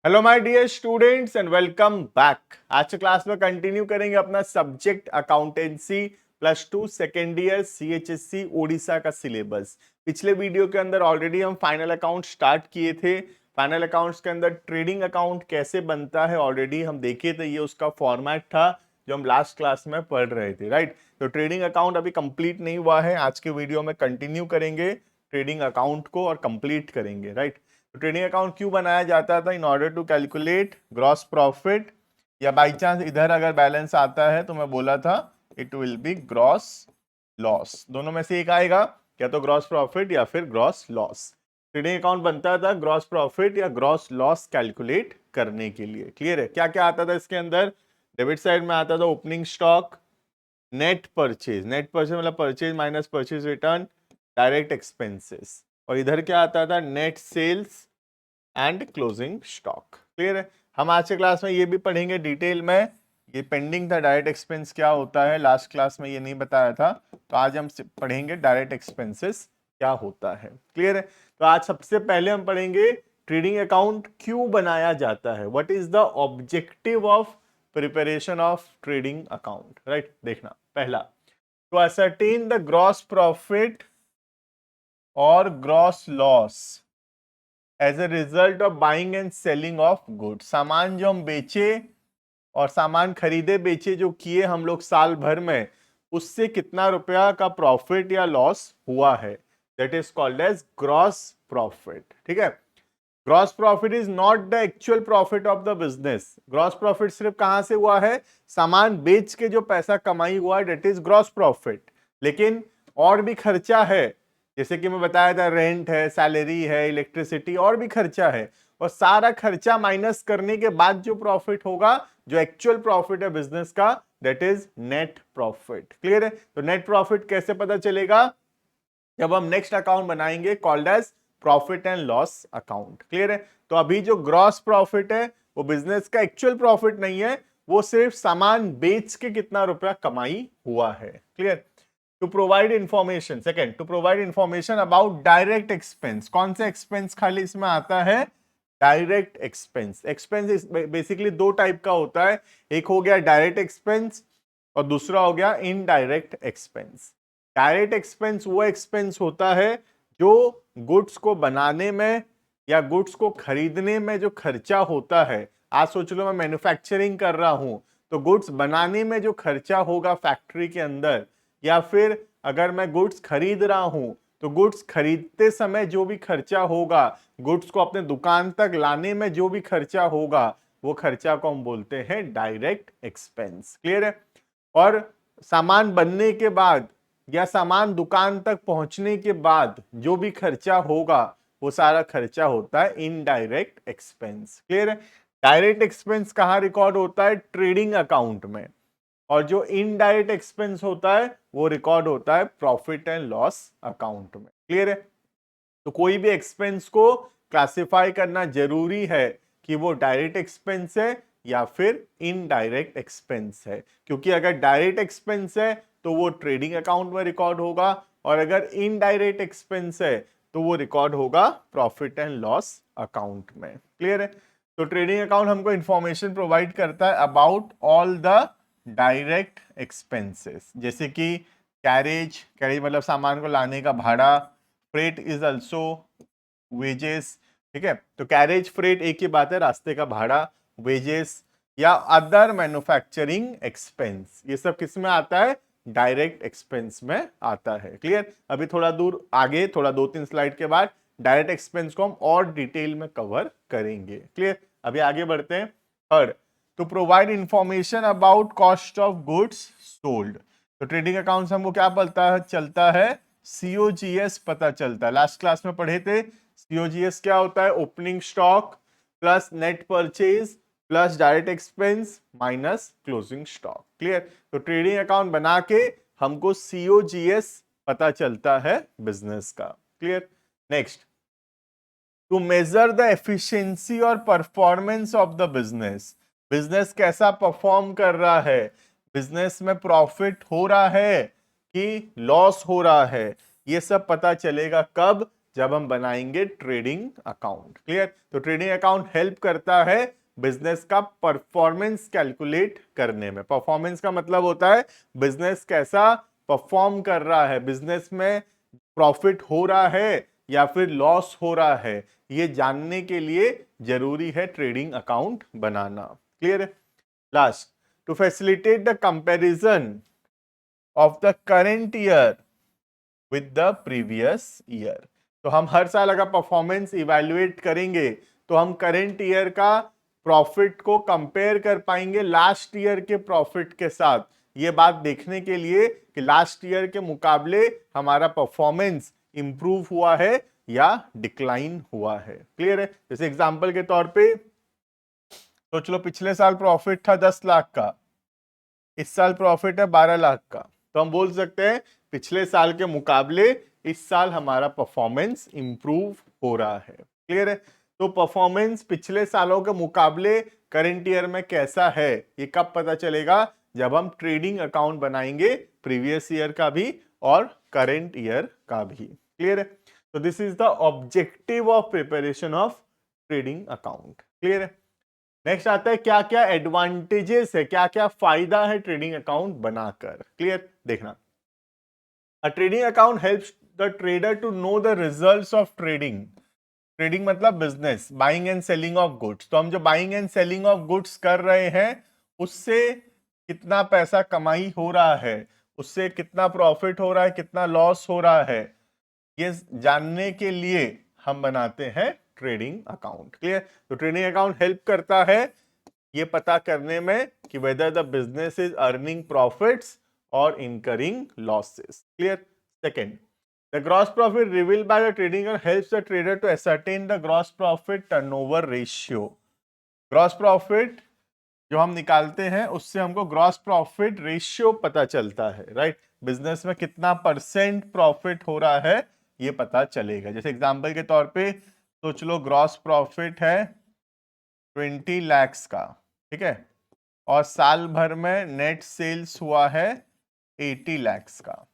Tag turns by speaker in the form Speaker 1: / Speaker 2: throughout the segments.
Speaker 1: Hello my dear students and welcome back. आज के class में कंटिन्यू करेंगे अपना subject accountancy +2 second year CHSC Odisha का सिलेबस। पिछले वीडियो के अंदर ऑलरेडी हम फाइनल अकाउंट स्टार्ट किए थे। फाइनल अकाउंट्स के अंदर ट्रेडिंग अकाउंट कैसे बनता है ऑलरेडी हम देखे थे, ये उसका फॉर्मेट था जो हम लास्ट क्लास में पढ़ रहे थे, राइट। तो ट्रेडिंग अकाउंट अभी कंप्लीट नहीं हुआ है, आज के वीडियो में कंटिन्यू करेंगे ट्रेडिंग अकाउंट को और कंप्लीट करेंगे, राइट। तो ट्रेडिंग अकाउंट क्यों बनाया जाता था? In order to calculate gross profit, या बाई चांस इधर अगर बैलेंस आता है तो मैं बोला था it will be gross loss. दोनों में से एक आएगा, या तो ग्रॉस प्रॉफिट या फिर ग्रॉस लॉस। ट्रेडिंग अकाउंट बनता था ग्रॉस प्रॉफिट या ग्रॉस लॉस कैलकुलेट करने के लिए। क्लियर है? क्या क्या आता था इसके अंदर? डेबिट साइड में आता था ओपनिंग स्टॉक, नेट परचेज मतलब purchase minus purchase return, direct expenses, और इधर क्या आता था? Net sales and closing stock. Clear है? हम आज के क्लास में ये भी पढ़ेंगे डिटेल में। ये पेंडिंग था, डायरेक्ट एक्सपेंस क्या होता है, लास्ट क्लास में ये नहीं बताया था, तो आज हम पढ़ेंगे डायरेक्ट एक्सपेंसेस क्या होता है। क्लियर है? तो आज सबसे पहले हम पढ़ेंगे ट्रेडिंग अकाउंट क्यों बनाया जाता है, what is the objective of preparation of trading account, right. देखना, पहला to ascertain the gross profit और gross loss as a result of buying and selling of goods. सामान जो हम बेचे और सामान खरीदे बेचे जो किए हम लोग साल भर में, उससे कितना रुपया का प्रॉफिट या लॉस हुआ है, that is called as gross profit. ठीक है? Gross profit is not the actual profit of the business. Gross profit सिर्फ कहां से हुआ है? सामान बेच के जो पैसा कमाई हुआ है, दैट इज ग्रॉस प्रॉफिट। लेकिन और भी खर्चा है, जैसे कि मैं बताया था, रेंट है, सैलरी है, इलेक्ट्रिसिटी, और भी खर्चा है, और सारा खर्चा माइनस करने के बाद जो प्रॉफिट होगा, जो एक्चुअल प्रॉफिट है बिजनेस का, that is net profit. Clear है? तो नेट प्रॉफिट कैसे पता चलेगा? जब हम नेक्स्ट अकाउंट बनाएंगे called as profit and loss account. Clear है? तो अभी जो ग्रॉस प्रॉफिट है वो बिजनेस का एक्चुअल प्रॉफिट नहीं है, वो सिर्फ सामान बेच के कितना रुपया कमाई हुआ है। Clear? To provide information, second, to provide information about direct expense. कौन सा एक्सपेंस खाली इसमें आता है? Direct expense. एक्सपेंस बेसिकली दो टाइप का होता है, एक हो गया डायरेक्ट एक्सपेंस और दूसरा हो गया इनडायरेक्ट एक्सपेंस। डायरेक्ट एक्सपेंस वो एक्सपेंस होता है जो गुड्स को बनाने में या गुड्स को खरीदने में जो खर्चा होता है। आज सोच लो मैं मैन्युफैक्चरिंग कर रहा हूं, तो गुड्स बनाने में जो खर्चा होगा फैक्ट्री के अंदर, या फिर अगर मैं गुड्स खरीद रहा हूं तो गुड्स खरीदते समय जो भी खर्चा होगा, गुड्स को अपने दुकान तक लाने में जो भी खर्चा होगा, वो खर्चा को हम बोलते हैं डायरेक्ट एक्सपेंस। क्लियर है? और सामान बनने के बाद या सामान दुकान तक पहुंचने के बाद जो भी खर्चा होगा, वो सारा खर्चा होता है इनडायरेक्ट एक्सपेंस। क्लियर है? डायरेक्ट एक्सपेंस कहां रिकॉर्ड होता है? ट्रेडिंग अकाउंट में। और जो इनडायरेक्ट एक्सपेंस होता है वो रिकॉर्ड होता है प्रॉफिट एंड लॉस अकाउंट में। क्लियर है? तो कोई भी एक्सपेंस को क्लासिफाई करना जरूरी है कि वो डायरेक्ट एक्सपेंस है या फिर इनडायरेक्ट एक्सपेंस है, क्योंकि अगर डायरेक्ट एक्सपेंस है तो वो ट्रेडिंग अकाउंट में रिकॉर्ड होगा, और अगर इनडायरेक्ट एक्सपेंस है तो वो रिकॉर्ड होगा प्रॉफिट एंड लॉस अकाउंट में। क्लियर है? तो ट्रेडिंग अकाउंट हमको इंफॉर्मेशन प्रोवाइड करता है about all the direct expenses, जैसे कि कैरेज, कैरेज मतलब सामान को लाने का भाड़ा, फ्रेट इज अल्सो वेजेस। ठीक है? तो कैरेज फ्रेट एक ही बात है, रास्ते का भाड़ा, वेजेस या अदर मैन्युफैक्चरिंग एक्सपेंस, ये सब किस में आता है? डायरेक्ट एक्सपेंस में आता है। क्लियर? अभी थोड़ा दूर आगे, थोड़ा 2-3 स्लाइड के बाद डायरेक्ट एक्सपेंस को हम और डिटेल में कवर करेंगे। क्लियर? अभी आगे बढ़ते हैं। Third, to provide information about cost of goods sold. तो ट्रेडिंग अकाउंट हमको क्या चलता है? COGS पता चलता है। लास्ट क्लास में पढ़े थे COGS क्या होता है? Opening stock plus net purchase plus direct expense minus closing stock. Clear? तो ट्रेडिंग अकाउंट बना के हमको COGS पता चलता है बिजनेस का। Clear? Next, to measure the efficiency और performance of the business. Business कैसा परफॉर्म कर रहा है, बिजनेस में प्रॉफिट हो रहा है कि लॉस हो रहा है, ये सब पता चलेगा कब? जब हम बनाएंगे ट्रेडिंग अकाउंट। क्लियर? तो ट्रेडिंग अकाउंट हेल्प करता है बिजनेस का परफॉर्मेंस कैलकुलेट करने में। परफॉर्मेंस का मतलब होता है बिजनेस कैसा परफॉर्म कर रहा है, बिजनेस में प्रॉफिट हो रहा है या फिर लॉस हो रहा है, ये जानने के लिए जरूरी है ट्रेडिंग अकाउंट बनाना। क्लियर है? Last, to facilitate the comparison of the current year with the previous year. तो हम हर साल अगर परफॉर्मेंस इवैल्यूएट करेंगे तो हम करेंट ईयर का प्रॉफिट को कंपेयर कर पाएंगे लास्ट ईयर के प्रॉफिट के साथ। ये बात देखने के लिए कि लास्ट ईयर के मुकाबले हमारा परफॉर्मेंस इंप्रूव हुआ है या डिक्लाइन हुआ है। क्लियर है? जैसे एग्जांपल के तौर पे सोच लो, पिछले साल प्रॉफिट था 10 लाख का, इस साल प्रॉफिट है 12 लाख का, तो हम बोल सकते हैं पिछले साल के मुकाबले इस साल हमारा परफॉर्मेंस इंप्रूव हो रहा है। क्लियर है? तो परफॉर्मेंस पिछले सालों के मुकाबले करंट ईयर में कैसा है, ये कब पता चलेगा? जब हम ट्रेडिंग अकाउंट बनाएंगे, प्रीवियस ईयर का भी और करंट ईयर का भी। क्लियर है? तो this is the objective of preparation of trading account. Clear है? नेक्स्ट आता है क्या क्या एडवांटेजेस है, क्या क्या फायदा है ट्रेडिंग अकाउंट बनाकर। क्लियर? देखना, a trading account helps the trader to know the results of trading. Trading मतलब business, buying and selling of goods. तो हम जो buying and selling of goods कर रहे हैं उससे कितना पैसा कमाई हो रहा है, उससे कितना प्रॉफिट हो रहा है, कितना लॉस हो रहा है, ये जानने के लिए हम बनाते हैं ट्रेडिंग अकाउंट। क्लियर? तो ट्रेडिंग अकाउंट हेल्प करता है ये पता करने में कि whether the business is earning profits और incurring losses. Clear? Second, the gross profit revealed by the trading helps the trader to ascertain the gross profit turnover ratio. gross profit जो हम निकालते हैं उससे हमको ग्रॉस प्रॉफिट रेशियो पता चलता है। राइट? बिजनेस में कितना परसेंट प्रॉफिट हो रहा है ये पता चलेगा। जैसे एग्जांपल के तौर पे सोच लो, ग्रॉस प्रॉफिट है 20 lakhs का, ठीक है, और साल भर में नेट सेल्स हुआ है 80 lakhs का।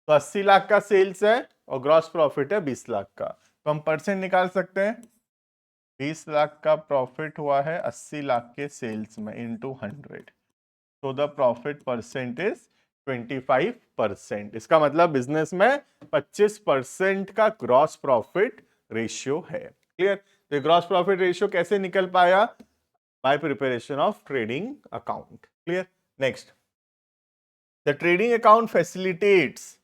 Speaker 1: तो 80 लाख का सेल्स है और ग्रॉस प्रॉफिट है 20 लाख का, तो हम परसेंट निकाल सकते हैं। 20 लाख का प्रॉफिट हुआ है 80 लाख के सेल्स में इनटू 100, तो द प्रॉफिट परसेंट इज 25%। इसका मतलब बिजनेस में 25% का ग्रॉस प्रॉफिट रेशियो है। क्लियर? तो ग्रॉस प्रॉफिट रेशियो कैसे निकल पाया? By preparation of trading account. Clear? Next, the trading account facilitates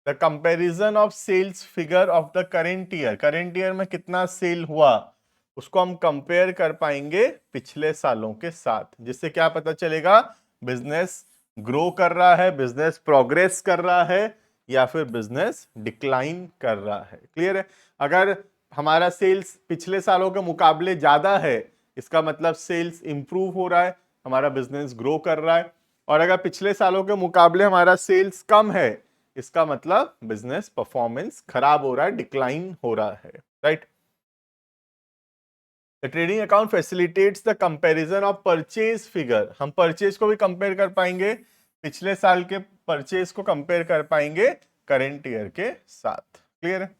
Speaker 1: the comparison of sales figure of the current year. Current year में कितना सेल हुआ उसको हम कंपेयर कर पाएंगे पिछले सालों के साथ, जिससे क्या पता चलेगा बिजनेस ग्रो कर रहा है, बिजनेस प्रोग्रेस कर रहा है या फिर बिजनेस डिक्लाइन कर रहा है। क्लियर है? अगर हमारा सेल्स पिछले सालों के मुकाबले ज्यादा है इसका मतलब सेल्स इंप्रूव हो रहा है, हमारा बिजनेस ग्रो कर रहा है। और अगर पिछले सालों के मुकाबले हमारा सेल्स कम है इसका मतलब बिजनेस परफॉर्मेंस खराब हो रहा है, डिक्लाइन हो रहा है। Right? The trading account facilitates the comparison of purchase figure. हम परचेज को भी कंपेयर कर पाएंगे, पिछले साल के परचेज को कंपेयर कर पाएंगे करेंट ईयर के साथ। क्लियर है?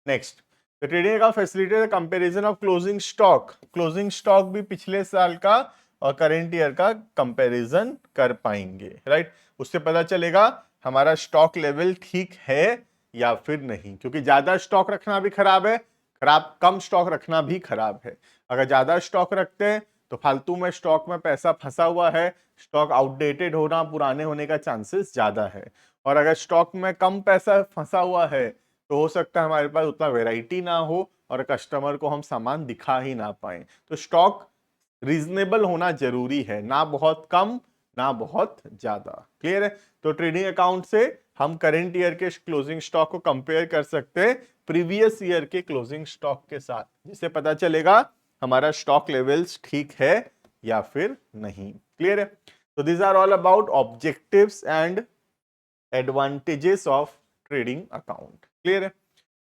Speaker 1: Next, the trading account facilitate the comparison of closing stock. Closing stock भी पिछले साल का और करेंट ईयर का कंपैरिजन कर पाएंगे। राइट? उससे पता चलेगा हमारा स्टॉक लेवल ठीक है या फिर नहीं, क्योंकि ज्यादा स्टॉक रखना भी खराब है, कम स्टॉक रखना भी खराब है। अगर ज्यादा स्टॉक रखते हैं तो फालतू में स्टॉक में पैसा फंसा हुआ है, स्टॉक आउटडेटेड होना, पुराने होने का चांसेस ज्यादा है। और अगर स्टॉक में कम पैसा फंसा हुआ है तो हो सकता है हमारे पास उतना वैरायटी ना हो और कस्टमर को हम सामान दिखा ही ना पाए। तो स्टॉक रीजनेबल होना जरूरी है, ना बहुत कम ना बहुत ज्यादा। क्लियर है? तो ट्रेडिंग अकाउंट से हम करेंट ईयर के क्लोजिंग स्टॉक को कंपेयर कर सकते हैं प्रीवियस ईयर के क्लोजिंग स्टॉक के साथ, जिससे पता चलेगा हमारा स्टॉक लेवल्स ठीक है या फिर नहीं। क्लियर है? तो this are all about objectives and advantages of trading account. Clear है?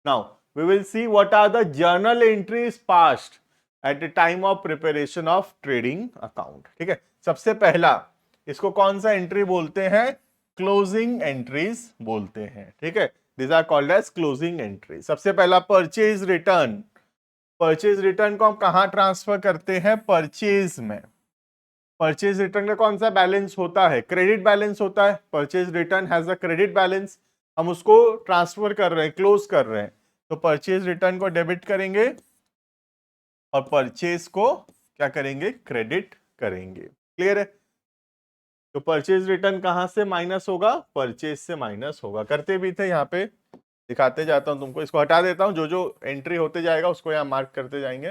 Speaker 1: Now we will see what are the journal entries passed at the time of preparation of trading account. ठीक है? सबसे पहला इसको कौन सा एंट्री बोलते हैं? क्लोजिंग एंट्रीज बोलते हैं। ठीक है? This are called as closing entry. सबसे पहला परचेज रिटर्न। परचेज रिटर्न को हम कहां ट्रांसफर करते हैं? परचेज में। परचेज रिटर्न का कौन सा बैलेंस होता है? क्रेडिट बैलेंस होता है। Purchase return has a credit balance, हम उसको ट्रांसफर कर रहे हैं, क्लोज कर रहे हैं, तो परचेज रिटर्न को डेबिट करेंगे और परचेज को क्या करेंगे? क्रेडिट करेंगे। क्लियर है? तो परचेज रिटर्न कहां से माइनस होगा? परचेज से माइनस होगा। करते भी थे, यहां पे दिखाते जाता हूं तुमको, इसको हटा देता हूं, जो जो एंट्री होते जाएगा उसको यहां मार्क करते जाएंगे।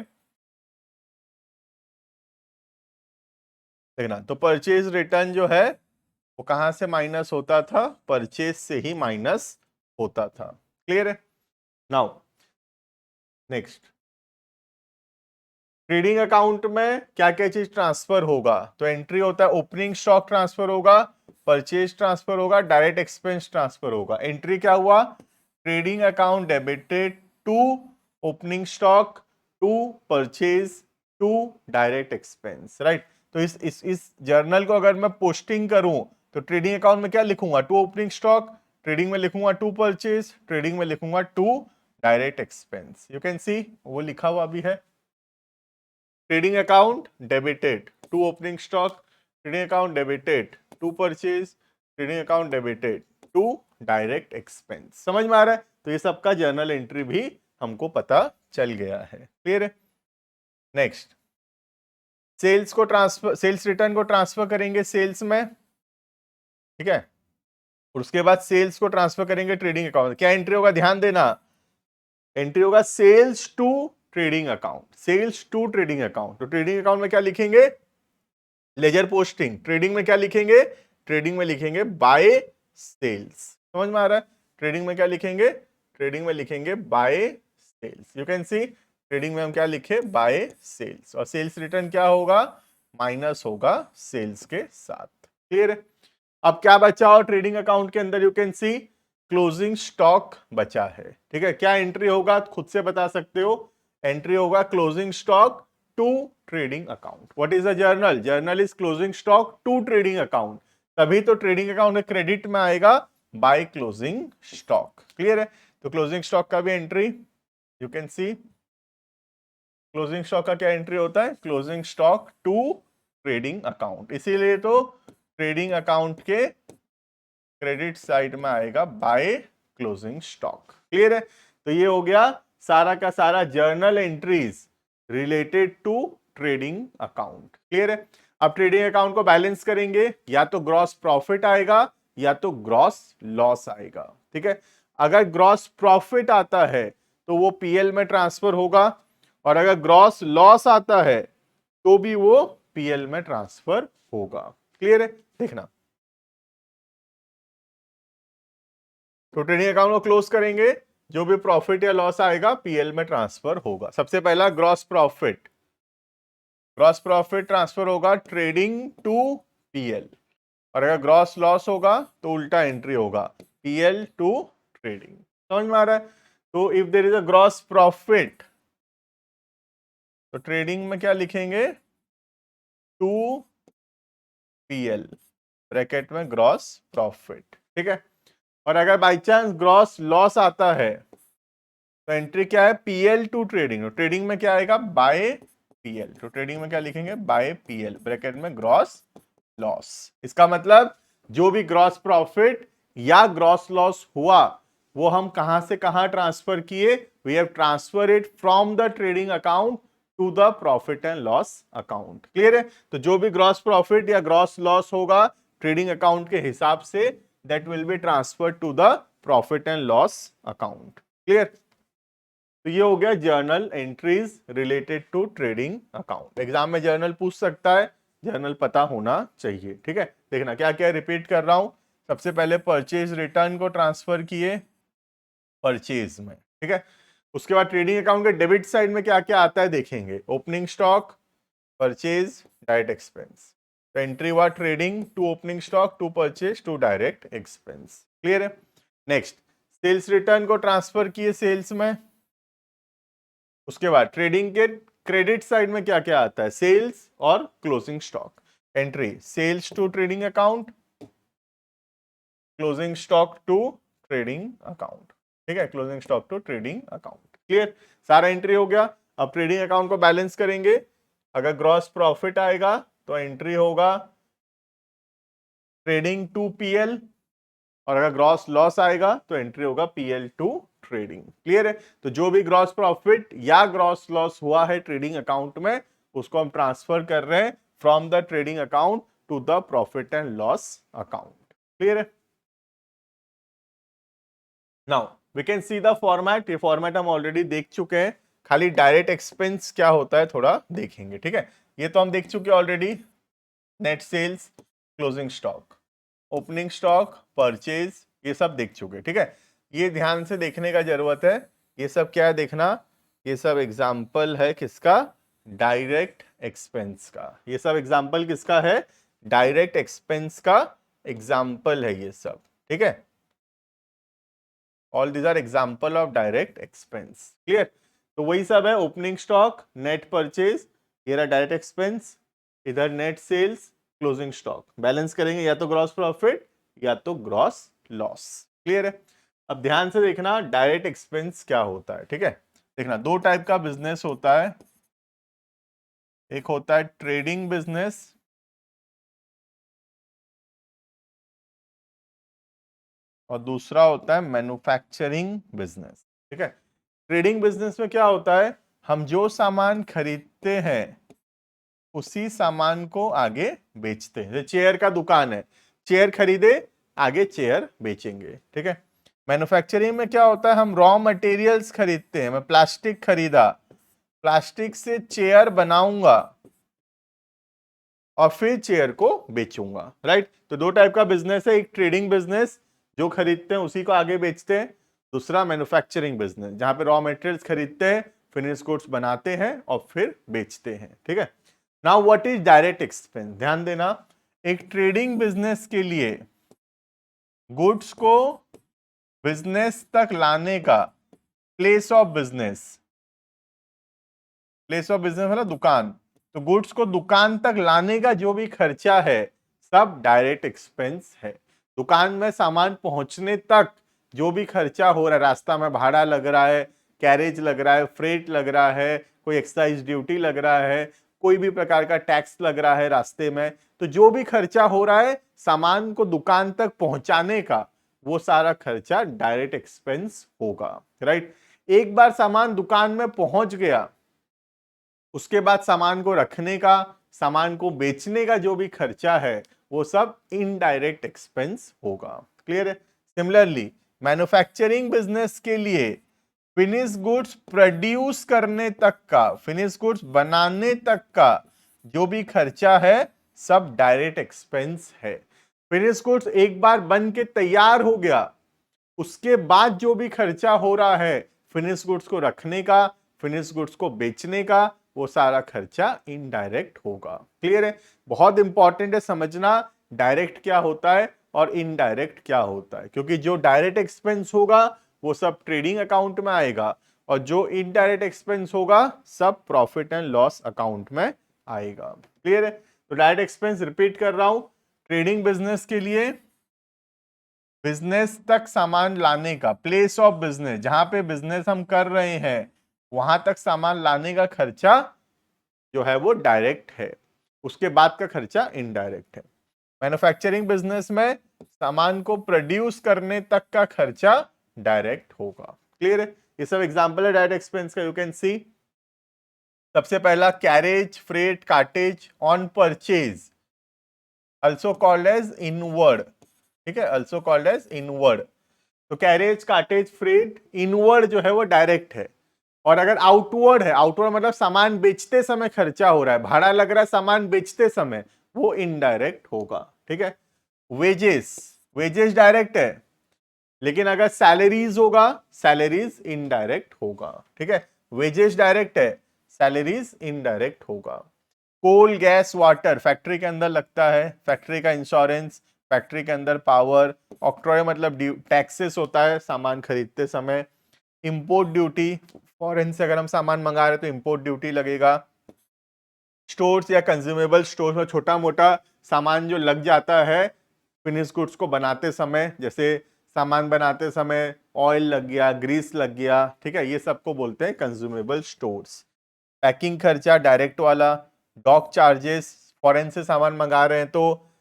Speaker 1: देखना, तो परचेज रिटर्न जो है वो कहां से माइनस होता था? परचेज से ही माइनस होता था। क्लियर है? नाउ नेक्स्ट, ट्रेडिंग अकाउंट में क्या क्या चीज ट्रांसफर होगा? तो एंट्री होता है ओपनिंग स्टॉक ट्रांसफर होगा, परचेज ट्रांसफर होगा, डायरेक्ट एक्सपेंस ट्रांसफर होगा। एंट्री क्या हुआ? Trading account debited to opening stock to purchase to direct expense, right? तो इस जर्नल को अगर मैं पोस्टिंग करूं तो ट्रेडिंग अकाउंट में क्या लिखूंगा? टू ओपनिंग स्टॉक, ट्रेडिंग में लिखूंगा टू परचेज, ट्रेडिंग में लिखूंगा to direct expense. You can see वो लिखा हुआ भी है। Trading account debited to opening stock, trading account debited to purchase, trading account debited to direct expense. समझ में आ रहा है? तो ये सबका जर्नल एंट्री भी हमको पता चल गया है। क्लियर है? नेक्स्ट, सेल्स को ट्रांसफर, सेल्स रिटर्न को ट्रांसफर करेंगे सेल्स में, ठीक है, और उसके बाद सेल्स को ट्रांसफर करेंगे ट्रेडिंग अकाउंट। क्या एंट्री होगा? ध्यान देना, एंट्री होगा sales to trading account, sales to trading account. तो ट्रेडिंग अकाउंट में क्या लिखेंगे? Ledger posting. ट्रेडिंग में क्या लिखेंगे? ट्रेडिंग में लिखेंगे बाय सेल्स। समझ में आ रहा है? ट्रेडिंग में क्या लिखेंगे? ट्रेडिंग में लिखेंगे by sales. You can see trading में हम क्या लिखे? By sales. और सेल्स रिटर्न क्या होगा? माइनस होगा सेल्स के साथ। क्लियर है? अब क्या बचा हो ट्रेडिंग अकाउंट के अंदर? You can see closing stock बचा है। ठीक है, क्या एंट्री होगा? खुद से बता सकते हो। एंट्री होगा closing stock to trading account. What is the journal? Journal is closing stock to trading account. तभी तो ट्रेडिंग अकाउंट में क्रेडिट में आएगा बाय क्लोजिंग स्टॉक। क्लियर है? तो क्लोजिंग स्टॉक का भी entry you can see, closing stock का क्या एंट्री होता है? Closing stock to trading account. इसीलिए तो ट्रेडिंग अकाउंट के क्रेडिट साइड में आएगा बाय क्लोजिंग स्टॉक। क्लियर है? तो ये हो गया सारा का सारा journal entries related to trading account. Clear है? अब ट्रेडिंग अकाउंट को बैलेंस करेंगे, या तो ग्रॉस प्रॉफिट आएगा या तो ग्रॉस लॉस आएगा। ठीक है, अगर ग्रॉस प्रॉफिट आता है तो वो पीएल में ट्रांसफर होगा, और अगर ग्रॉस लॉस आता है तो भी वो पीएल में ट्रांसफर होगा। क्लियर है? देखना, तो ट्रेडिंग अकाउंट को क्लोज करेंगे, जो भी प्रॉफिट या लॉस आएगा पीएल में ट्रांसफर होगा। सबसे पहला gross profit, gross profit transfer होगा ट्रेडिंग टू पीएल, और अगर ग्रॉस लॉस होगा तो उल्टा एंट्री होगा पीएल टू ट्रेडिंग। समझ में आ रहा है? तो if there is a gross profit तो ट्रेडिंग में क्या लिखेंगे? टू पीएल, ब्रैकेट में ग्रॉस प्रॉफिट। ठीक है, और अगर बाई चांस ग्रॉस लॉस आता है तो एंट्री क्या है? PL to trading. तो ट्रेडिंग में क्या आएगा? Bye PL. तो ट्रेडिंग में क्या लिखेंगे? बाय पीएल, ब्रैकेट में ग्रॉस लॉस। इसका मतलब जो भी ग्रॉस प्रॉफिट या ग्रॉस लॉस हुआ वो हम कहां से कहां ट्रांसफर किए? We have transfer it from the trading account to the profit and loss account. Clear है? तो जो भी ग्रॉस प्रॉफिट या ग्रॉस लॉस होगा ट्रेडिंग अकाउंट के हिसाब से, that will be transfer to the profit and loss account. Clear? तो ये हो गया journal entries related to trading account. Exam में जर्नल पूछ सकता है, जर्नल पता होना चाहिए। ठीक है, देखना क्या क्या रिपीट कर रहा हूं। सबसे पहले परचेज रिटर्न को ट्रांसफर किए परचेज में। ठीक है, उसके बाद ट्रेडिंग अकाउंट के डेबिट साइड में क्या क्या आता है देखेंगे। Opening stock, purchase, direct expense. तो एंट्री हुआ trading to opening stock to purchase to direct expense. Clear है? नेक्स्ट, सेल्स रिटर्न को ट्रांसफर किए सेल्स में। उसके बाद ट्रेडिंग के क्रेडिट साइड में क्या क्या आता है? सेल्स और closing stock. Entry sales to trading account, closing stock to trading account. ठीक है, closing stock to trading account. Clear, सारा एंट्री हो गया। अब ट्रेडिंग अकाउंट को बैलेंस करेंगे। अगर ग्रॉस प्रॉफिट आएगा तो एंट्री होगा ट्रेडिंग टू पीएल, और अगर ग्रॉस लॉस आएगा तो एंट्री होगा पीएल टू ट्रेडिंग। क्लियर है, तो जो भी ग्रॉस प्रॉफिट या ग्रॉस लॉस हुआ है ट्रेडिंग अकाउंट में, उसको हम ट्रांसफर कर रहे हैं from the trading account to the profit and loss account. Clear है, now we can see the format. ये फॉर्मेट हम ऑलरेडी देख चुके हैं, खाली डायरेक्ट एक्सपेंस क्या होता है थोड़ा देखेंगे। ठीक है, ये तो हम देख चुके हैं already. Net sales, closing stock, opening stock, purchase, ये सब देख चुके। ठीक है, ये ध्यान से देखने का जरूरत है। ये सब क्या है देखना, ये सब एग्जाम्पल है किसका, डायरेक्ट एक्सपेंस का। ये सब एग्जाम्पल किसका है, डायरेक्ट एक्सपेंस का एग्जाम्पल है ये सब। ठीक है, all these are example of direct expense. Clear, तो वही सब है, ओपनिंग स्टॉक, नेट परचेज, ये रहा डायरेक्ट एक्सपेंस, इधर net sales, closing stock. Balance करेंगे या तो ग्रॉस प्रॉफिट या तो ग्रॉस लॉस। क्लियर है, अब ध्यान से देखना डायरेक्ट एक्सपेंस क्या होता है। ठीक है, देखना दो टाइप का बिजनेस होता है, एक होता है ट्रेडिंग बिजनेस और दूसरा होता है मैन्युफैक्चरिंग बिजनेस। ठीक है, ट्रेडिंग बिजनेस में क्या होता है, हम जो सामान खरीदते हैं उसी सामान को आगे बेचते हैं। चेयर का दुकान है, चेयर खरीदे आगे चेयर बेचेंगे। ठीक है, मैन्युफैक्चरिंग में क्या होता है, हम रॉ मटेरियल्स खरीदते हैं। मैं प्लास्टिक खरीदा, प्लास्टिक से चेयर बनाऊंगा और फिर चेयर को बेचूंगा। राइट, तो दो टाइप का बिजनेस है, एक ट्रेडिंग बिजनेस जो खरीदते हैं उसी को आगे बेचते हैं, दूसरा मैन्युफैक्चरिंग बिजनेस जहां पे रॉ मटेरियल्स खरीदते हैं, फिनिश गुड्स बनाते हैं और फिर बेचते हैं। ठीक है, now what is direct expense, ध्यान देना। एक ट्रेडिंग बिजनेस के लिए गुड्स को बिजनेस तक लाने का place of business, place of business मतलब दुकान, तो गुड्स को दुकान तक लाने का जो भी खर्चा है सब डायरेक्ट एक्सपेंस है। दुकान में सामान पहुंचने तक जो भी खर्चा हो रहा है, रास्ता में भाड़ा लग रहा है, कैरेज लग रहा है, फ्रेट लग रहा है, कोई एक्साइज ड्यूटी लग रहा है, कोई भी प्रकार का टैक्स लग रहा है रास्ते में, तो जो भी खर्चा हो रहा है सामान को दुकान तक पहुंचाने का, वो सारा खर्चा डायरेक्ट एक्सपेंस होगा। राइट, एक बार सामान दुकान में पहुंच गया, उसके बाद सामान को रखने का, सामान को बेचने का जो भी खर्चा है वो सब इनडायरेक्ट एक्सपेंस होगा। क्लियर है, सिमिलरली मैन्युफैक्चरिंग बिजनेस के लिए फिनिश गुड्स प्रोड्यूस करने तक का, फिनिश गुड्स बनाने तक का जो भी खर्चा है सब डायरेक्ट एक्सपेंस है। फिनिश गुड्स एक बार बन के तैयार हो गया, उसके बाद जो भी खर्चा हो रहा है फिनिश गुड्स को रखने का, फिनिश गुड्स को बेचने का, वो सारा खर्चा इनडायरेक्ट होगा। क्लियर है, बहुत इंपॉर्टेंट है समझना डायरेक्ट क्या होता है और इनडायरेक्ट क्या होता है, क्योंकि जो डायरेक्ट एक्सपेंस होगा वो सब ट्रेडिंग अकाउंट में आएगा और जो इनडायरेक्ट एक्सपेंस होगा सब प्रॉफिट एंड लॉस अकाउंट में आएगा। क्लियर है, तो डायरेक्ट एक्सपेंस रिपीट कर रहा हूं, ट्रेडिंग बिजनेस के लिए बिजनेस तक सामान लाने का, प्लेस ऑफ बिजनेस जहां पे बिजनेस हम कर रहे हैं वहां तक सामान लाने का खर्चा जो है वो डायरेक्ट है, उसके बाद का खर्चा इनडायरेक्ट है। मैन्युफैक्चरिंग बिजनेस में सामान को प्रोड्यूस करने तक का खर्चा डायरेक्ट होगा। क्लियर है, ये सब एग्जांपल है डायरेक्ट एक्सपेंस का, यू कैन सी। सबसे पहला carriage, freight, cartage on purchase, also called as inward. ठीक है, also called as इनवर्ड। तो कैरेज, कार्टेज, फ्रेट इनवर्ड जो है वो डायरेक्ट है, और अगर आउटवर्ड है, आउटवर्ड मतलब सामान बेचते समय खर्चा हो रहा है, भाड़ा लग रहा है सामान बेचते समय, वो इनडायरेक्ट होगा। ठीक है, वेजेस, वेजेस डायरेक्ट है, लेकिन अगर सैलरीज होगा, सैलरीज इनडायरेक्ट होगा। ठीक है, वेजेस डायरेक्ट है, सैलरीज इनडायरेक्ट होगा। कोल, गैस, वाटर फैक्ट्री के अंदर लगता है, फैक्ट्री का इंश्योरेंस, फैक्ट्री के अंदर पावर, ऑक्ट्रॉय मतलब टैक्सेस होता है सामान खरीदते समय, इंपोर्ट ड्यूटी, फॉरेन से अगर हम सामान मंगा रहे तो इंपोर्ट ड्यूटी लगेगा। स्टोर्स या कंज्यूमेबल स्टोर्स में छोटा मोटा सामान जो लग जाता है फिनिश गुड्स को बनाते समय, जैसे सामान बनाते समय ऑयल लग गया, ग्रीस लग गया, ठीक है, ये सबको बोलते हैं कंज्यूमेबल स्टोर्स। पैकिंग खर्चा डायरेक्ट वाला, डॉक चार्जेस, फॉरेन से सामान मंगा रहे हैं तो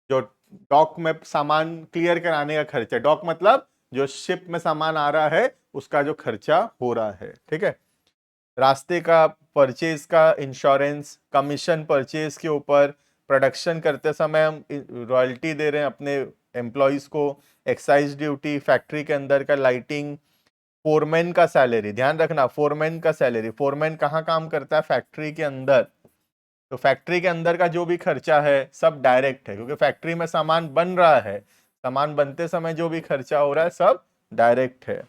Speaker 1: जो डॉक में सामान क्लियर कराने का खर्चा, डॉक मतलब जो शिप में सामान आ रहा है उसका जो खर्चा हो रहा है, ठीक है। रास्ते का परचेज का इंश्योरेंस, कमीशन परचेज के ऊपर, प्रोडक्शन करते समय हम रॉयल्टी दे रहे हैं अपने एम्प्लॉयज को, एक्साइज ड्यूटी, फैक्ट्री के अंदर का लाइटिंग, फोरमैन का सैलरी, ध्यान रखना फोरमैन का सैलरी, फोरमैन कहाँ काम करता है, फैक्ट्री के अंदर, तो फैक्ट्री के अंदर का जो भी खर्चा है सब डायरेक्ट है, क्योंकि फैक्ट्री में सामान बन रहा है, सामान बनते समय जो भी खर्चा हो रहा है सब डायरेक्ट है।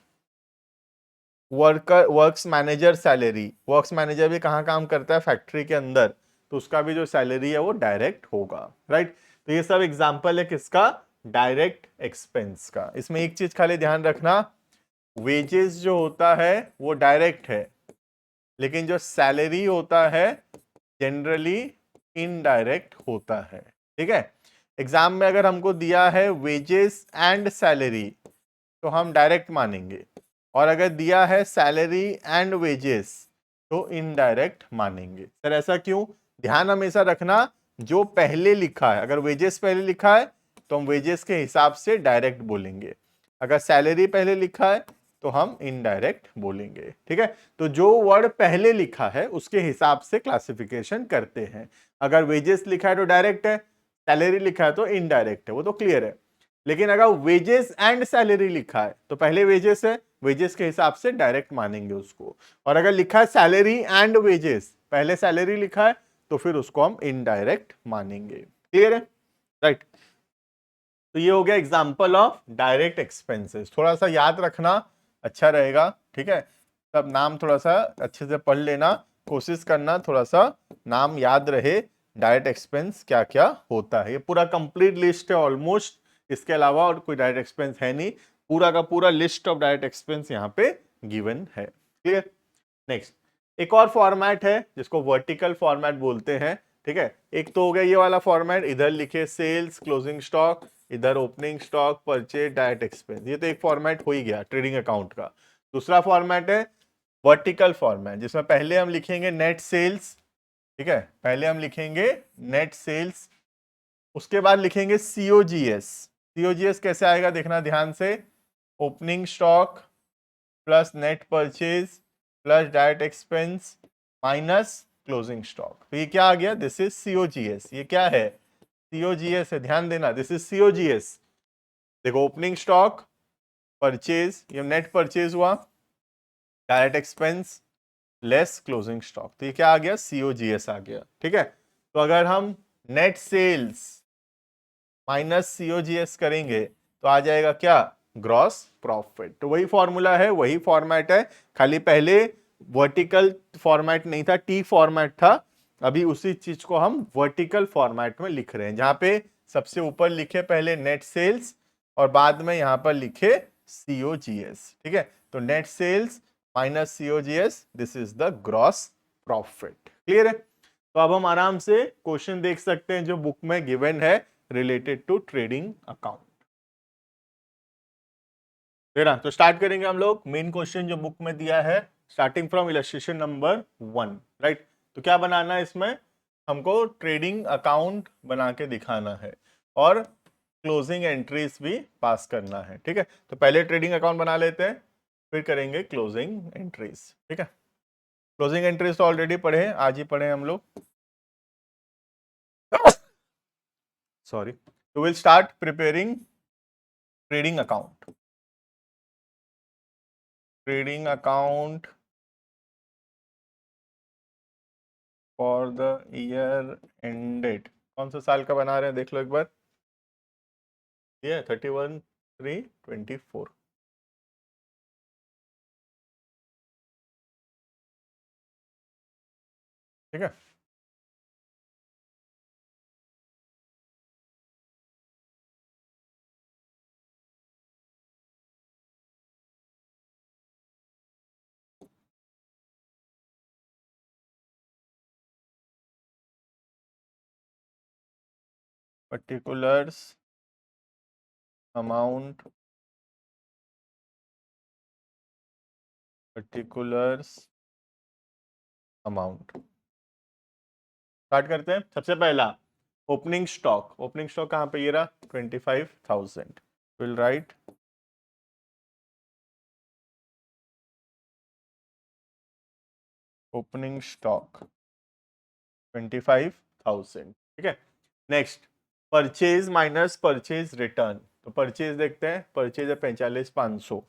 Speaker 1: Works manager salary, works manager भी कहाँ काम करता है, फैक्ट्री के अंदर, तो उसका भी जो सैलरी है वो डायरेक्ट होगा, राइट। तो ये सब एग्जांपल है किसका, डायरेक्ट एक्सपेंस का। इसमें एक चीज खाली ध्यान रखना, वेजेस जो होता है वो डायरेक्ट है, लेकिन जो सैलरी होता है जनरली इनडायरेक्ट होता है, ठीक है। एग्जाम में अगर हमको दिया है वेजेस एंड सैलरी तो हम डायरेक्ट मानेंगे, और अगर दिया है सैलरी एंड वेजेस तो इनडायरेक्ट मानेंगे। सर ऐसा क्यों, ध्यान हमेशा रखना जो पहले लिखा है, अगर वेजेस पहले लिखा है तो हम वेजेस के हिसाब से डायरेक्ट बोलेंगे, अगर सैलरी पहले लिखा है तो हम इनडायरेक्ट बोलेंगे, ठीक है। तो जो वर्ड पहले लिखा है उसके हिसाब से क्लासिफिकेशन करते हैं, अगर वेजेस लिखा है तो डायरेक्ट है, सैलरी लिखा है तो इनडायरेक्ट है, वो तो क्लियर है। लेकिन अगर वेजेस एंड सैलरी लिखा है तो पहले वेजेस है, वेजेस के हिसाब से डायरेक्ट मानेंगे उसको, और अगर लिखा है सैलरी एंड वेजेस, पहले सैलरी लिखा है तो फिर उसको हम इनडायरेक्ट मानेंगे, क्लियर है, राइट। तो ये हो गया एग्जांपल ऑफ डायरेक्ट एक्सपेंसेस, थोड़ा सा याद रखना अच्छा रहेगा, ठीक है। सब नाम थोड़ा सा अच्छे से पढ़ लेना, कोशिश करना थोड़ा सा नाम याद रहे, डायरेक्ट एक्सपेंस क्या क्या होता है, ये पूरा कंप्लीट लिस्ट है ऑलमोस्ट, इसके अलावा और कोई डायरेक्ट एक्सपेंस है नहीं, पूरा का पूरा लिस्ट ऑफ डायरेक्ट एक्सपेंस यहाँ पे गिवन है, क्लियर। नेक्स्ट, एक और फॉर्मेट है जिसको वर्टिकल फॉर्मेट बोलते हैं, ठीक है। एक तो हो गया ये वाला फॉर्मेट, इधर लिखे सेल्स, क्लोजिंग स्टॉक, इधर opening stock, purchase, direct expense, ये तो एक फॉर्मेट हो ही गया ट्रेडिंग अकाउंट का। दूसरा फॉर्मेट है वर्टिकल फॉर्मेट, जिसमें पहले हम लिखेंगे नेट सेल्स, ठीक है, पहले हम लिखेंगे नेट सेल्स, उसके बाद लिखेंगे सीओजीएस। सीओजीएस कैसे आएगा देखना ध्यान से, opening stock plus net purchase plus direct expense minus closing stock, तो ये क्या आ गया, दिस इज सीओजीएस। ये क्या है, सीओजीएस है, ध्यान देना, दिस इज सीओजीएस। देखो ओपनिंग स्टॉक, परचेज, ये नेट परचेज हुआ, direct expense less closing stock, तो ये क्या आ गया, सीओजीएस आ गया, ठीक है। तो अगर हम नेट सेल्स माइनस सीओजीएस करेंगे तो आ जाएगा क्या, ग्रॉस प्रॉफिट। तो वही फॉर्मूला है, वही फॉर्मेट है, खाली पहले वर्टिकल फॉर्मेट नहीं था, टी फॉर्मेट था, अभी उसी चीज को हम वर्टिकल फॉर्मेट में लिख रहे हैं, जहां पे सबसे ऊपर लिखे पहले नेट सेल्स और बाद में यहां पर लिखे सीओजीएस, ठीक है। तो net sales minus COGS, this is the gross profit, clear है। तो अब हम आराम से क्वेश्चन देख सकते हैं जो बुक में गिवन है रिलेटेड टू ट्रेडिंग अकाउंट, ना। तो स्टार्ट करेंगे हम लोग, मेन क्वेश्चन जो बुक में दिया है, starting from illustration number 1, right. तो क्या बनाना है इसमें, हमको ट्रेडिंग अकाउंट बना के दिखाना है और क्लोजिंग एंट्रीज भी पास करना है, ठीक है। तो पहले ट्रेडिंग अकाउंट बना लेते हैं, फिर करेंगे क्लोजिंग एंट्रीज, ठीक है। क्लोजिंग एंट्रीज तो ऑलरेडी पढ़े हैं, आज ही पढ़े हम लोग, सॉरी। तो will start preparing trading account, trading account for the year ended, कौन सा साल का बना रहे हैं देख लो एक बार, ये 31/3/24, ठीक है। Particulars amount particulars amount. Start करते हैं। सबसे पहला ओपनिंग स्टॉक। ओपनिंग स्टॉक कहाँ पे, ये रहा 25,000। विल राइट ओपनिंग स्टॉक 25,000, ठीक है। Next purchase minus purchase return. तो परचेज देखते हैं, परचेज है 45,500,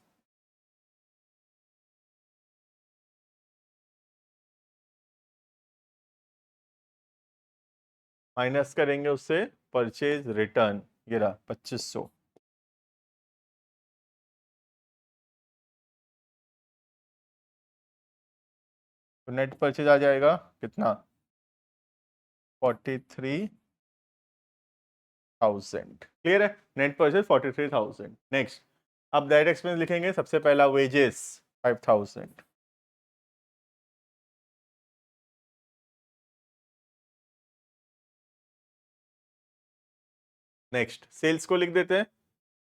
Speaker 1: माइनस करेंगे उससे परचेज रिटर्न, ये रहा 2,500। तो नेट परचेज आ जाएगा कितना, 43,000। क्लियर है, नेट परचेज 43,000। नेक्स्ट अब डायरेक्ट एक्सपेंस लिखेंगे। सबसे पहला वेजेस 5,000। नेक्स्ट सेल्स को लिख देते हैं।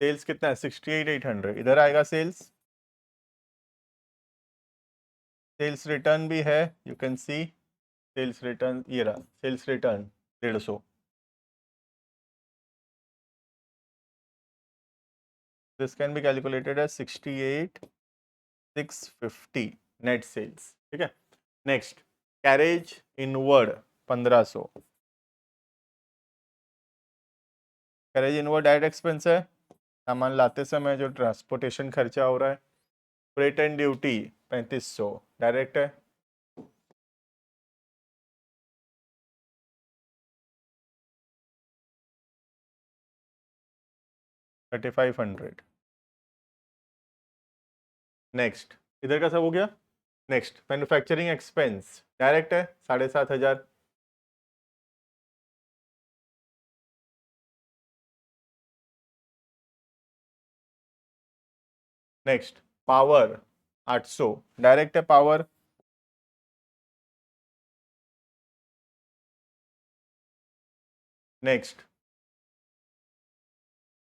Speaker 1: सेल्स कितना है, 68,800। इधर आएगा सेल्स। सेल्स रिटर्न भी है, you can see sales return, ये रहा sales return 150। This can be calculated as 68,650 net sales, ठीक है। Next carriage inward 1,500। Carriage inward direct expense है, सामान लाते समय जो ट्रांसपोर्टेशन खर्चा हो रहा है। फ्रेट एंड ड्यूटी 3,500 डायरेक्ट है। $3,500। नेक्स्ट इधर का सब हो गया। नेक्स्ट मैन्युफैक्चरिंग एक्सपेंस डायरेक्ट है 7,500। नेक्स्ट पावर 800 डायरेक्ट है पावर। नेक्स्ट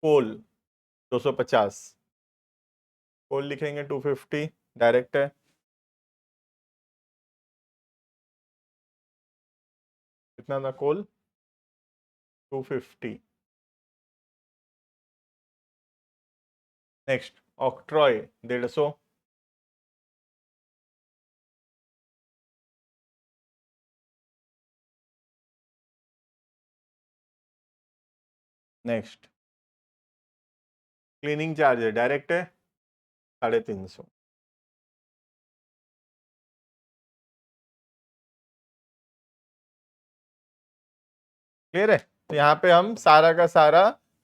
Speaker 1: कोल 250, कोल लिखेंगे 250 डायरेक्ट है। कितना था कोल, 250। Next octroi 150। Next cleaning charge direct है 350। क्लियर है, तो यहाँ पे हम सारा का सारा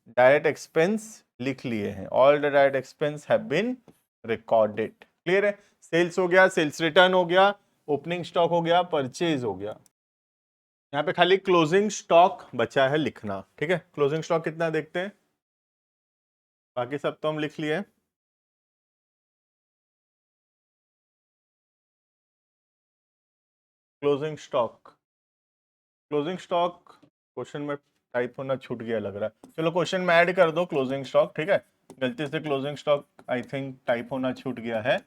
Speaker 1: डायरेक्ट एक्सपेंस लिख लिए हैं। All the direct expense have been recorded. Clear है, सेल्स हो गया, सेल्स रिटर्न हो गया, ओपनिंग स्टॉक हो गया, परचेज हो गया। यहाँ पे खाली क्लोजिंग स्टॉक बचा है लिखना, ठीक है। क्लोजिंग स्टॉक कितना देखते हैं, बाकी सब तो हम लिख लिए। Closing stock, closing stock question में टाइप होना छूट गया लग रहा है। चलो क्वेश्चन में ऐड कर दो क्लोजिंग स्टॉक, ठीक है। गलती से closing stock I think type होना छूट गया है।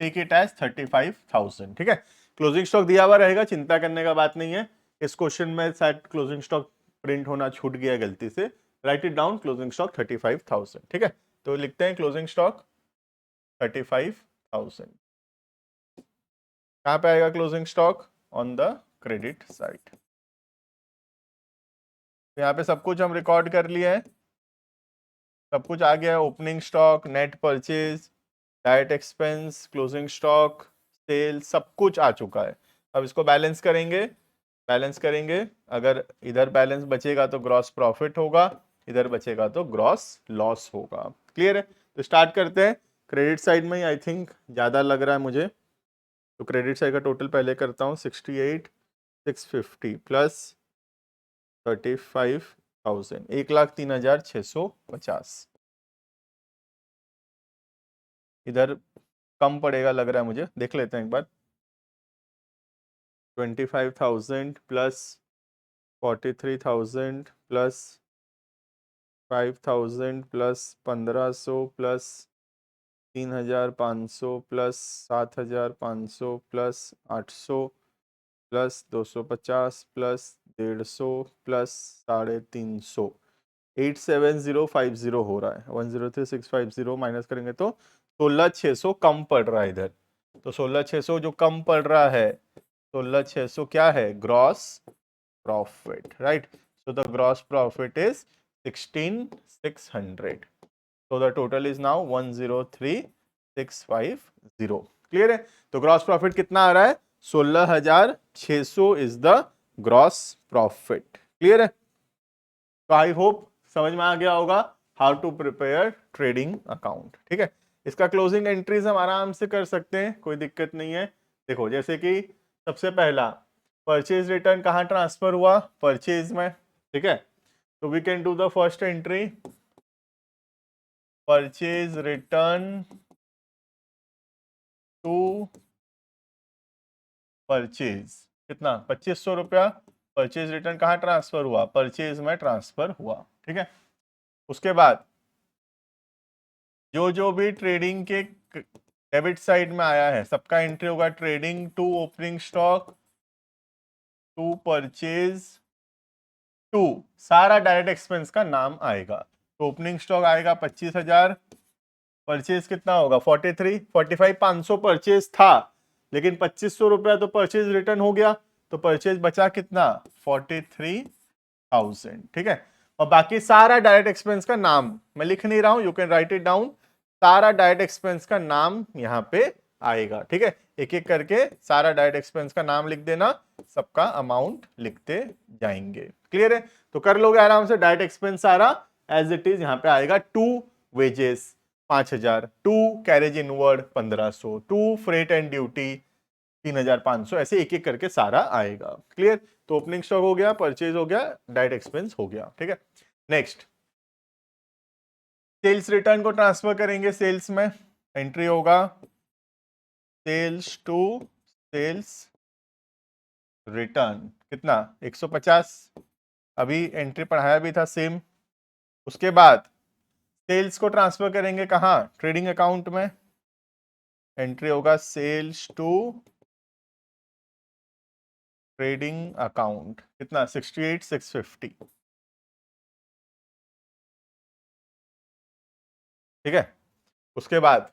Speaker 1: टेक इट एज 35,000, ठीक है। क्लोजिंग स्टॉक दिया हुआ रहेगा, चिंता करने का बात नहीं है। इस क्वेश्चन में शायद क्लोजिंग स्टॉक प्रिंट होना छूट गया गलती से। Right it down, closing stock 35,000, ठीक है। तो लिखते हैं क्लोजिंग स्टॉक 35,000। कहाँ पे आएगा closing stock, on the credit side. तो यहाँ पे सब कुछ हम रिकॉर्ड कर लिए हैं, सब कुछ आ गया है। Opening stock, net purchase, direct expense, closing stock, sale, सब कुछ आ चुका है। अब इसको बैलेंस करेंगे। बैलेंस करेंगे, अगर इधर बैलेंस बचेगा तो ग्रॉस प्रॉफिट होगा, इधर बचेगा तो ग्रॉस लॉस होगा। क्लियर है, तो स्टार्ट करते हैं। क्रेडिट साइड में ही आई थिंक ज़्यादा लग रहा है मुझे, तो क्रेडिट साइड का टोटल पहले करता हूँ। 68,650 प्लस 35,000, 1,03,650। इधर कम पड़ेगा लग रहा है मुझे, देख लेते हैं एक बार। 25,000 plus 43,000 plus 5,000 plus 1,500 plus 3,500 plus 7,500 plus 800 plus 250 plus 150 plus 350, 87050 हो रहा है। 103650 माइनस करेंगे तो 16,600 कम पड़ रहा है इधर। तो 16,600 जो कम पड़ रहा है, 16,600 क्या है? Gross profit, right? So the gross profit is 16,600। So the total is now 103,650। Clear है? तो ग्रॉस प्रॉफिट कितना आ रहा है? 16,600 is the gross profit. Clear है? तो आई होप समझ में आ गया होगा how to prepare trading account. ठीक है, इसका क्लोजिंग एंट्रीज हम आराम से कर सकते हैं, कोई दिक्कत नहीं है। देखो, जैसे कि सबसे पहला परचेज रिटर्न कहाँ ट्रांसफर हुआ? परचेज में। ठीक है, तो we can do the first entry, purchase return to purchase. कितना? 2500 रुपया। परचेज रिटर्न कहाँ ट्रांसफर हुआ? परचेज में ट्रांसफर हुआ। ठीक है, उसके बाद जो जो भी ट्रेडिंग के डेबिट साइड में आया है सबका एंट्री होगा। Trading to opening stock to purchase to, सारा डायरेक्ट एक्सपेंस का नाम आएगा। तो ओपनिंग स्टॉक आएगा 25,000, परचेज कितना होगा? 43, 45, 500 परचेज था, लेकिन 2500 रुपया तो परचेज रिटर्न हो गया, तो परचेज बचा कितना? 43,000। ठीक है, और बाकी सारा डायरेक्ट एक्सपेंस का नाम मैं लिख नहीं रहा हूं, you can write it down. सारा डायरेक्ट एक्सपेंस का नाम यहां पे आएगा। ठीक है, एक एक करके सारा डायरेक्ट एक्सपेंस का नाम लिख देना, सबका अमाउंट लिखते जाएंगे। क्लियर है? तो कर लोगे आराम से। डायरेक्ट एक्सपेंस सारा एज इट इज यहां पे आएगा। To wages 5,000, to carriage inward 1,500, to freight and duty 3,500, ऐसे एक एक करके सारा आएगा। क्लियर? तो ओपनिंग स्टॉक हो गया, परचेज हो गया, डायरेक्ट एक्सपेंस हो गया। ठीक है, नेक्स्ट सेल्स रिटर्न को ट्रांसफर करेंगे। सेल्स में एंट्री होगा सेल्स टू सेल्स रिटर्न, कितना? 150, अभी एंट्री पढ़ाया भी था सेम। उसके बाद सेल्स को ट्रांसफर करेंगे कहाँ? ट्रेडिंग अकाउंट में। एंट्री होगा सेल्स टू ट्रेडिंग अकाउंट, कितना? 68,650। ठीक है, उसके बाद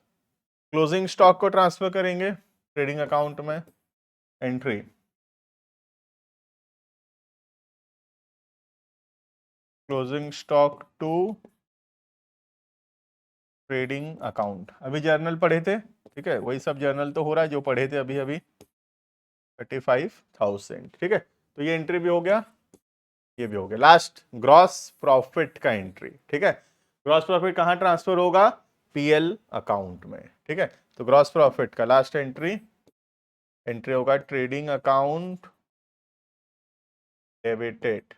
Speaker 1: क्लोजिंग स्टॉक को ट्रांसफर करेंगे ट्रेडिंग अकाउंट में। Entry closing stock to trading account. अभी जर्नल पढ़े थे, ठीक है, वही सब जर्नल तो हो रहा है जो पढ़े थे अभी अभी। 35,000। ठीक है, तो ये एंट्री भी हो गया, ये भी हो गया। लास्ट ग्रॉस प्रॉफिट का एंट्री। ठीक है, ग्रॉस प्रॉफिट कहाँ ट्रांसफर होगा? पीएल अकाउंट में। ठीक है, तो ग्रॉस प्रॉफिट का लास्ट एंट्री, एंट्री होगा trading account debited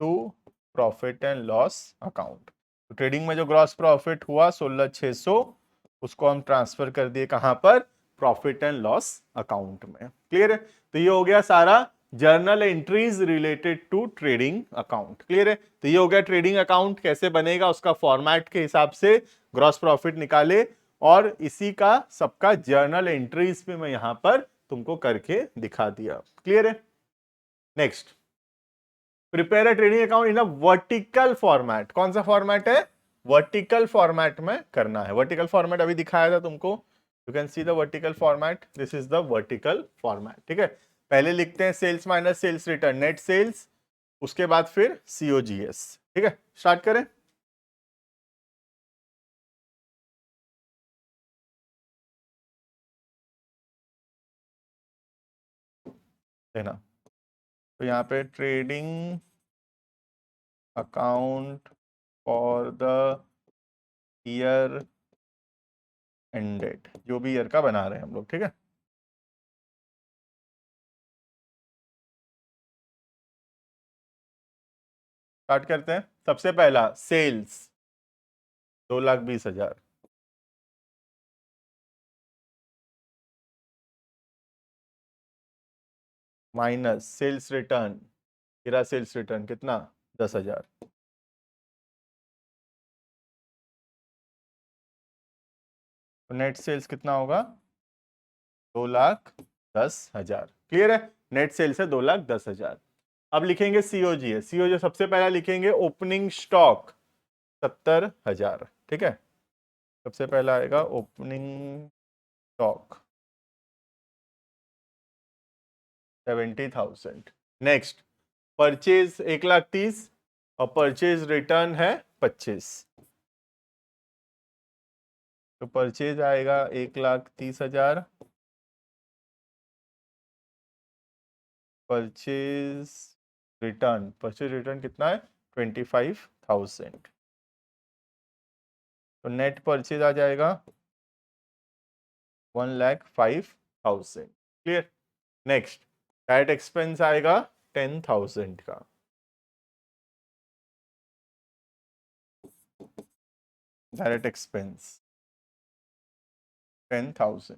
Speaker 1: to profit and loss account. तो ट्रेडिंग में जो ग्रॉस प्रॉफिट हुआ 16,600, उसको हम ट्रांसफर कर दिए कहां पर? प्रॉफिट एंड लॉस अकाउंट में। क्लियर है? तो ये हो गया सारा journal entries related to trading account. Clear है? तो ये हो गया ट्रेडिंग अकाउंट कैसे बनेगा, उसका फॉर्मेट के हिसाब से ग्रॉस प्रॉफिट निकाले, और इसी का सबका जर्नल एंट्रीज पे मैं यहां पर तुमको करके दिखा दिया। क्लियर है? Next, prepare a trading account in a vertical format. कौन सा फॉर्मेट है? वर्टिकल फॉर्मेट में करना है। वर्टिकल फॉर्मेट अभी दिखाया था तुमको, you can see the vertical format, this is the vertical format. ठीक है, पहले लिखते हैं sales minus sales return, net sales, उसके बाद फिर सीओजीएस। ठीक है, स्टार्ट करें। देना, तो यहाँ पे trading account for the year ended, जो भी ईयर का बना रहे हैं हम लोग। ठीक है, स्टार्ट करते हैं। सबसे पहला सेल्स 2,20,000 माइनस सेल्स रिटर्न, मेरा सेल्स रिटर्न कितना? 10,000। तो नेट सेल्स कितना होगा? 2,10,000। क्लियर है? नेट सेल्स है 2,10,000। अब लिखेंगे सीओजीएस। सीओजी सबसे पहला लिखेंगे ओपनिंग स्टॉक 70,000। ठीक है, सबसे पहला आएगा ओपनिंग स्टॉक 70,000। नेक्स्ट परचेज 1,30,000 और परचेज रिटर्न है 25। तो परचेज आएगा 1,30,000, परचेज रिटर्न कितना है? 25,000। तो नेट परचेज आ जाएगा 1,05,000। क्लियर? नेक्स्ट डायरेक्ट एक्सपेंस आएगा 10,000 का। Direct expense 10,000।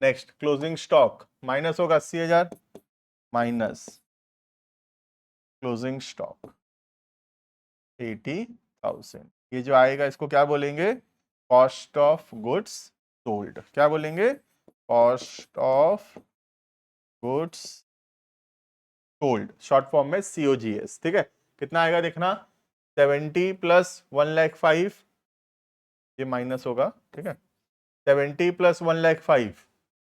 Speaker 1: Next closing stock minus होगा 80,000, माइनस क्लोजिंग स्टॉक 80,000। ये जो आएगा इसको क्या बोलेंगे? Cost of goods sold. क्या बोलेंगे? Cost of goods sold, short form में सीओजीएस। ठीक है, कितना आएगा देखना? 70 प्लस 1,05,000, ये माइनस होगा। ठीक है, 70 plus 1,05,000,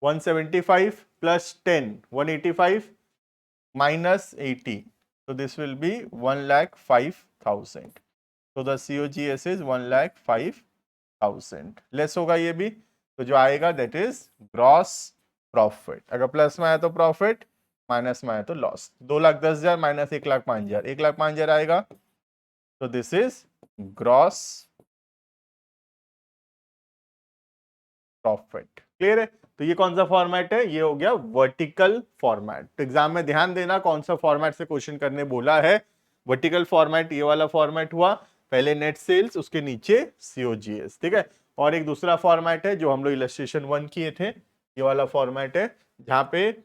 Speaker 1: 175 plus 10, 185 minus 80. So this will be 1,05,000. So the COGS is 1,05,000. Less होगा ये भी, तो जो आएगा दैट इज ग्रॉस प्रॉफिट। अगर प्लस में आया तो प्रॉफिट, माइनस में आया तो लॉस। 2,10,000 माइनस 1,05,000, 1,05,000 आएगा। तो this is gross profit. Clear है? तो ये कौन सा फॉर्मेट है? ये हो गया वर्टिकल फॉर्मेट। तो एग्जाम में ध्यान देना कौन सा फॉर्मेट से क्वेश्चन करने बोला है। वर्टिकल फॉर्मेट ये वाला फॉर्मेट हुआ, पहले नेट सेल्स, उसके नीचे सीओजीएस। ठीक है, और एक दूसरा फॉर्मेट है जो हम लोग इलस्ट्रेशन 1 किए थे, ये वाला फॉर्मेट है जहां पे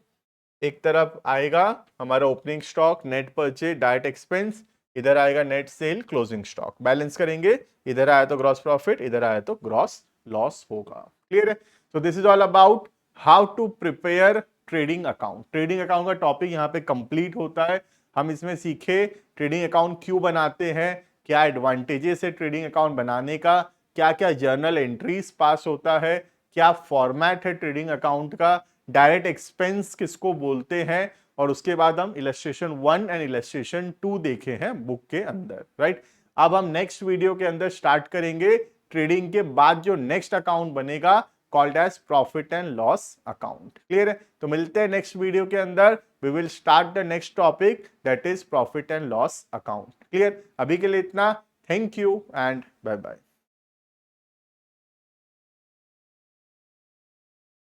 Speaker 1: एक तरफ आएगा हमारा opening stock, net purchase, direct expense, इधर आएगा net cell, closing stock. Balance करेंगे, इधर आया तो ग्रॉस प्रॉफिट, इधर आया तो ग्रॉस लॉस होगा। क्लियर है? So this is all about how to prepare trading account. Trading account का टॉपिक यहाँ पे कंप्लीट होता है। हम इसमें सीखे ट्रेडिंग अकाउंट क्यों बनाते हैं, क्या एडवांटेजेस है ट्रेडिंग अकाउंट बनाने का, क्या क्या जर्नल एंट्रीज पास होता है, क्या फॉर्मेट है ट्रेडिंग अकाउंट का, डायरेक्ट एक्सपेंस किसको बोलते हैं, और उसके बाद हम इलस्ट्रेशन 1 एंड इलस्ट्रेशन 2 देखे हैं बुक के अंदर। राइट, अब हम नेक्स्ट वीडियो के अंदर स्टार्ट करेंगे ट्रेडिंग के बाद जो नेक्स्ट अकाउंट बनेगा, called as profit and loss account. Clear है? तो मिलते हैं नेक्स्ट वीडियो के अंदर। We will start the next topic that is profit and loss account. Clear? अभी के लिए इतना। Thank you and bye bye.